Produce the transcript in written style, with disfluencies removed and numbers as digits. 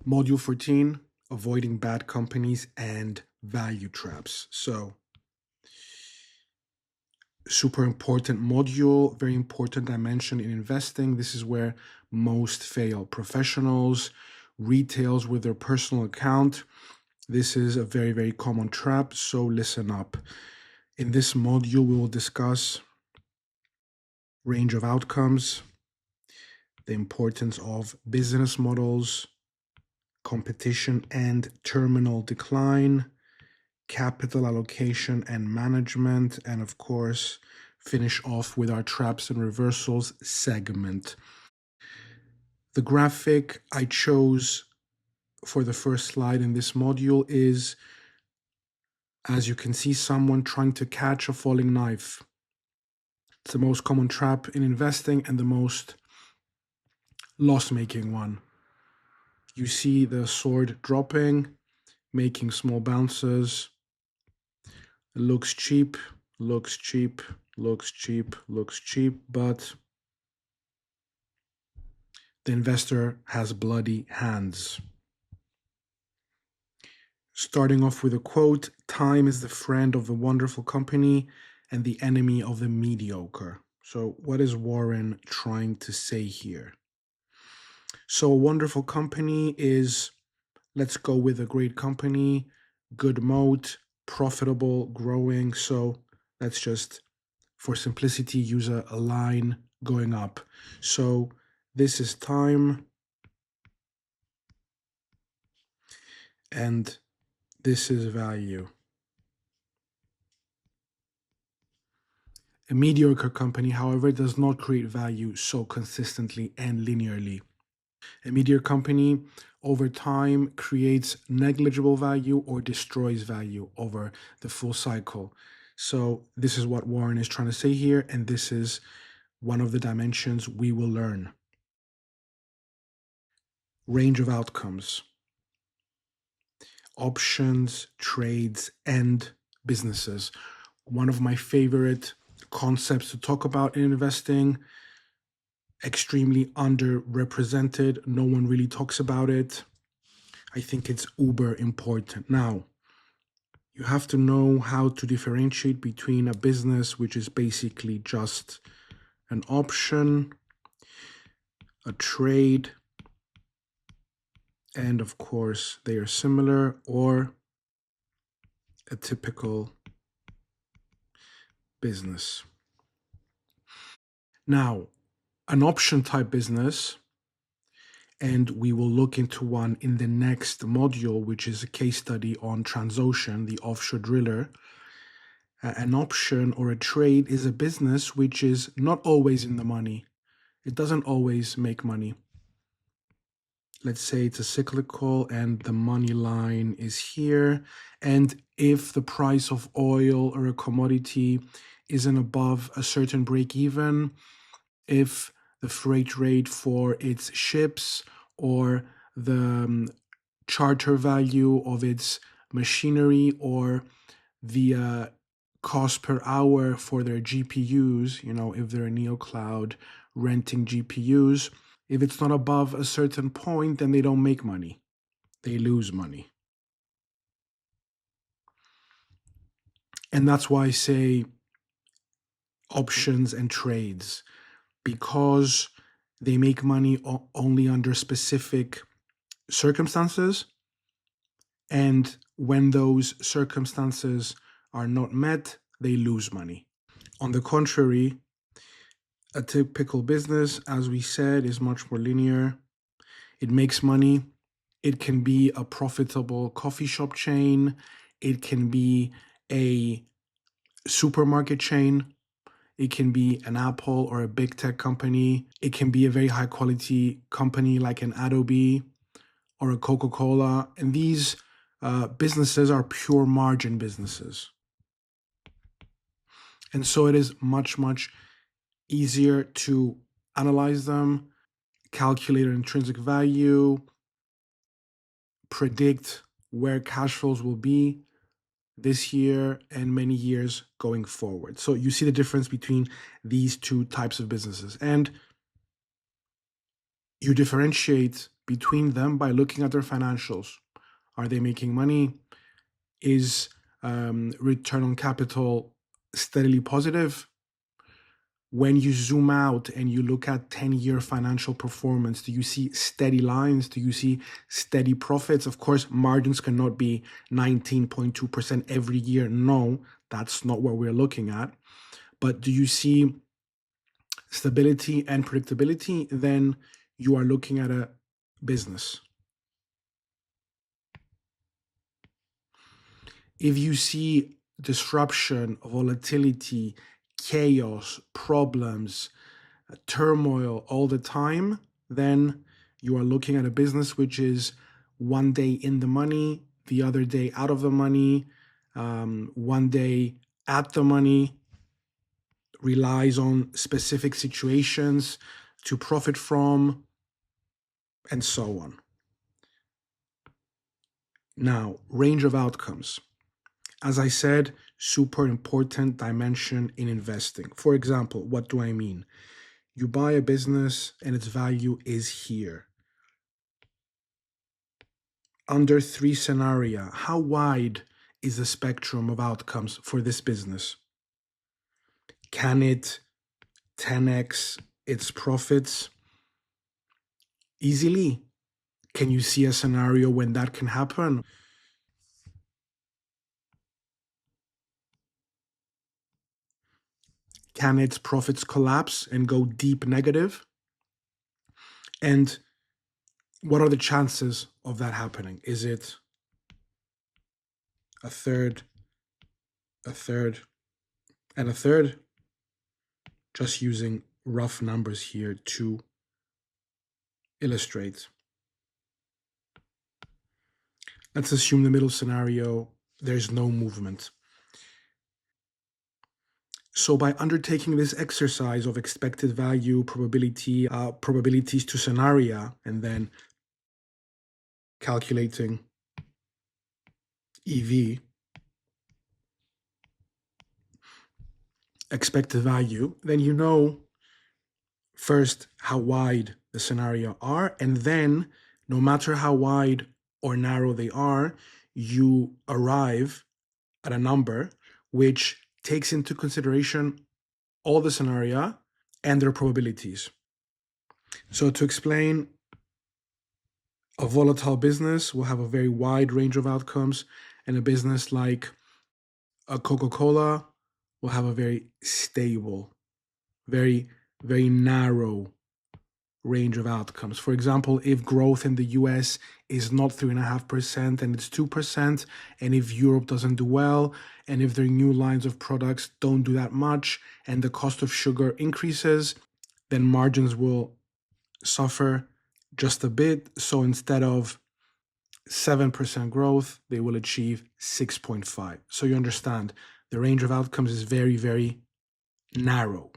Module 14, avoiding bad companies and value traps. So, super important module, very important dimension in investing. This is where most fail. Professionals, retails with their personal account. This is a very, very common trap, so listen up. In this module, we will discuss range of outcomes, the importance of business models, competition and terminal decline, capital allocation and management, and of course, finish off with our traps and reversals segment. The graphic I chose for the first slide in this module is, as you can see, someone trying to catch a falling knife. It's the most common trap in investing and the most loss-making one. You see the sword dropping, making small bounces. It looks cheap, looks cheap, looks cheap, looks cheap, but the investor has bloody hands. Starting off with a quote, "Time is the friend of the wonderful company and the enemy of the mediocre." So what is Warren trying to say here? So a wonderful company is, let's go with a great company, good moat, profitable, growing. So let's just, for simplicity, use a line going up. So this is time, and this is value. A mediocre company, however, does not create value so consistently and linearly. A mediocre company over time creates negligible value or destroys value over the full cycle. So this is what Warren is trying to say here, and this is one of the dimensions we will learn. Range of outcomes. Options, trades, and businesses. One of my favorite concepts to talk about in investing, extremely underrepresented. No one really talks about it. I think it's uber important. Now, you have to know how to differentiate between a business, which is basically just an option, a trade, and of course they are similar, or a typical business. Now, an option type business, and we will look into one in the next module, which is a case study on Transocean, the offshore driller. An option or a trade is a business which is not always in the money. It doesn't always make money. Let's say it's a cyclical and the money line is here. And if the price of oil or a commodity isn't above a certain break even, if the freight rate for its ships or the charter value of its machinery or the cost per hour for their GPUs, if they're a neocloud renting GPUs, if it's not above a certain point, then they don't make money. They lose money. And that's why I say options and trades, because they make money only under specific circumstances. And when those circumstances are not met, they lose money. On the contrary, a typical business, as we said, is much more linear. It makes money. It can be a profitable coffee shop chain. It can be a supermarket chain. It can be an Apple or a big tech company. It can be a very high quality company like an Adobe or a Coca-Cola. And these businesses are pure margin businesses. And so it is much, much easier to analyze them, calculate intrinsic value, predict where cash flows will be this year and many years going forward. So you see the difference between these two types of businesses. And you differentiate between them by looking at their financials. Are they making money? Is return on capital steadily positive? When you zoom out and you look at 10-year financial performance, do you see steady lines? Do you see steady profits? Of course, margins cannot be 19.2% every year. No, that's not what we're looking at. But do you see stability and predictability? Then you are looking at a business. If you see disruption, volatility, chaos, problems, turmoil all the time, then you are looking at a business which is one day in the money, the other day out of the money, one day at the money, relies on specific situations to profit from, and so on. Now, range of outcomes. As I said, super important dimension in investing. For example, what do I mean? You buy a business and its value is here. Under 3 scenario, how wide is the spectrum of outcomes for this business? Can it 10x its profits easily? Can you see a scenario when that can happen? Can its profits collapse and go deep negative? And what are the chances of that happening? Is it a third, and a third? Just using rough numbers here to illustrate. Let's assume the middle scenario, there's no movement. So by undertaking this exercise of expected value, probabilities to scenario, and then calculating EV, expected value, then you know first how wide the scenario are, and then no matter how wide or narrow they are, you arrive at a number which takes into consideration all the scenario and their probabilities. So to explain, a volatile business will have a very wide range of outcomes, and a business like a Coca-Cola will have a very stable, very, very narrow range of outcomes. For example, if growth in the US is not 3.5% and it's 2%, and if Europe doesn't do well, and if their new lines of products don't do that much, and the cost of sugar increases, then margins will suffer just a bit. So instead of 7% growth, they will achieve 6.5. So you understand, the range of outcomes is very, very narrow.